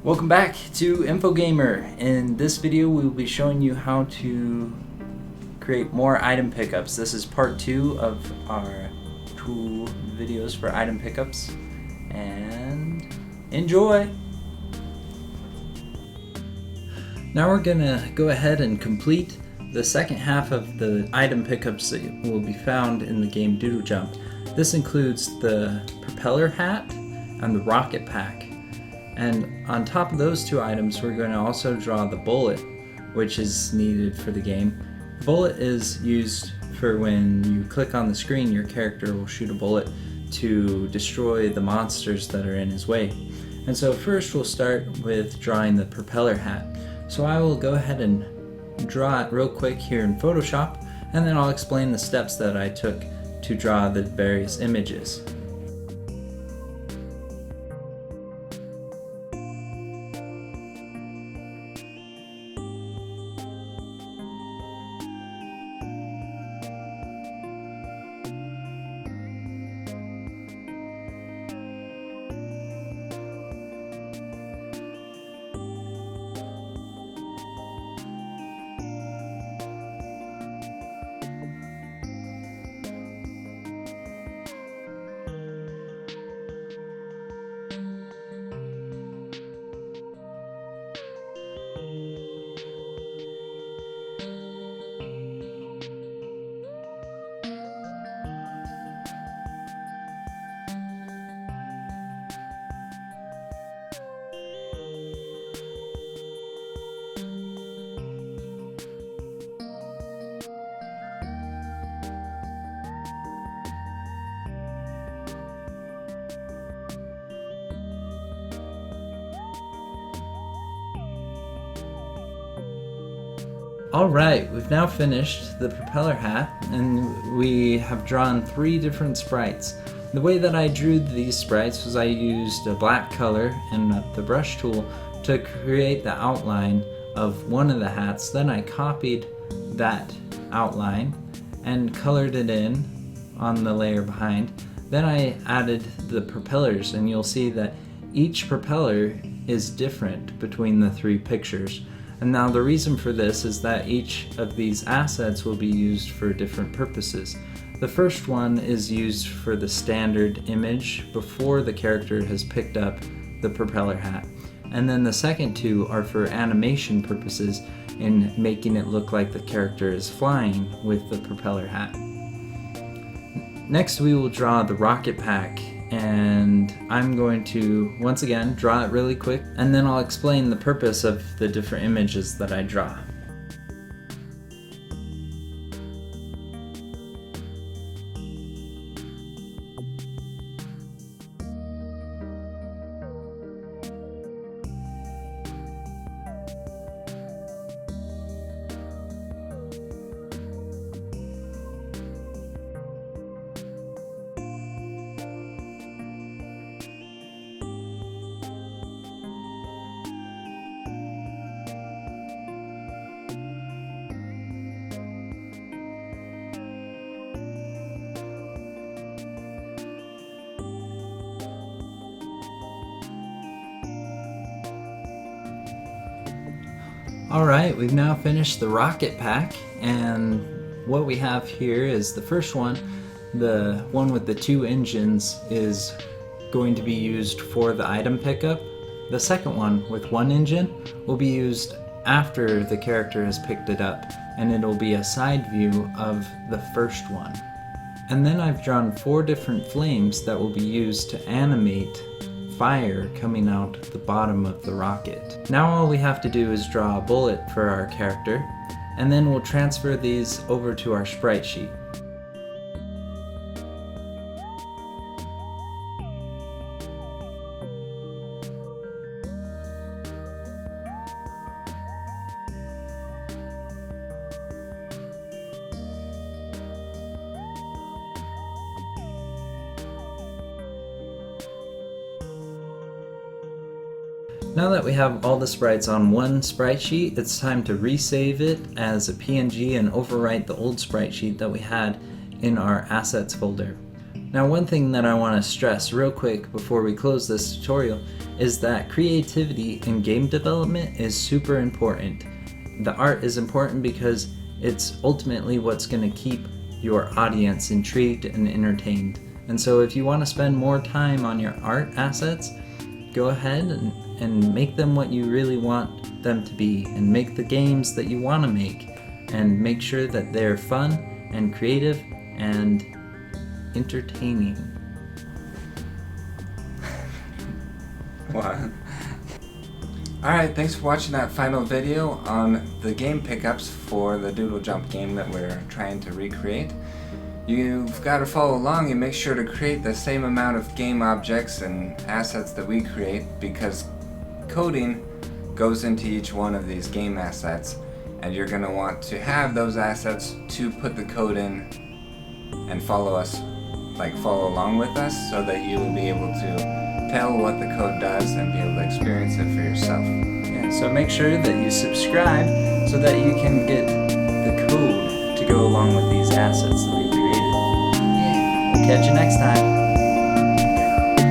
Welcome back to InfoGamer. In this video we will be showing you how to create more item pickups. This is part 2 of our 2 videos for item pickups, and enjoy! Now we're gonna go ahead and complete the second half of the item pickups that will be found in the game Doodle Jump. This includes the propeller hat and the rocket pack. And on top of those 2 items, we're going to also draw the bullet, which is needed for the game. The bullet is used for when you click on the screen, your character will shoot a bullet to destroy the monsters that are in his way. And so first we'll start with drawing the propeller hat. So I will go ahead and draw it real quick here in Photoshop, and then I'll explain the steps that I took to draw the various images. Alright, we've now finished the propeller hat, and we have drawn 3 different sprites. The way that I drew these sprites was I used a black color and the brush tool to create the outline of one of the hats. Then I copied that outline and colored it in on the layer behind. Then I added the propellers, and you'll see that each propeller is different between the 3 pictures. And now the reason for this is that each of these assets will be used for different purposes. The first one is used for the standard image before the character has picked up the propeller hat. And then the second 2 are for animation purposes in making it look like the character is flying with the propeller hat. Next we will draw the rocket pack, and I'm going to once again draw it really quick, and then I'll explain the purpose of the different images that I draw. Alright, we've now finished the rocket pack, and what we have here is the first one, the one with the 2 engines, is going to be used for the item pickup. The second one with 1 engine will be used after the character has picked it up, and it'll be a side view of the first one. And then I've drawn 4 different flames that will be used to animate fire coming out the bottom of the rocket. Now all we have to do is draw a bullet for our character, and then we'll transfer these over to our sprite sheet. Now that we have all the sprites on one sprite sheet, it's time to resave it as a PNG and overwrite the old sprite sheet that we had in our assets folder. Now, one thing that I want to stress real quick before we close this tutorial is that creativity in game development is super important. The art is important because it's ultimately what's going to keep your audience intrigued and entertained. And so if you want to spend more time on your art assets, go ahead and make them what you really want them to be, and make the games that you want to make, and make sure that they're fun and creative and entertaining. What? Alright, thanks for watching that final video on the game pickups for the Doodle Jump game that we're trying to recreate. You've got to follow along and make sure to create the same amount of game objects and assets that we create, because coding goes into each one of these game assets, and you're going to want to have those assets to put the code in and follow along with us, so that you will be able to tell what the code does and be able to experience it for yourself. And so make sure that you subscribe so that you can get the code to go along with these assets that we created. We'll catch you next time.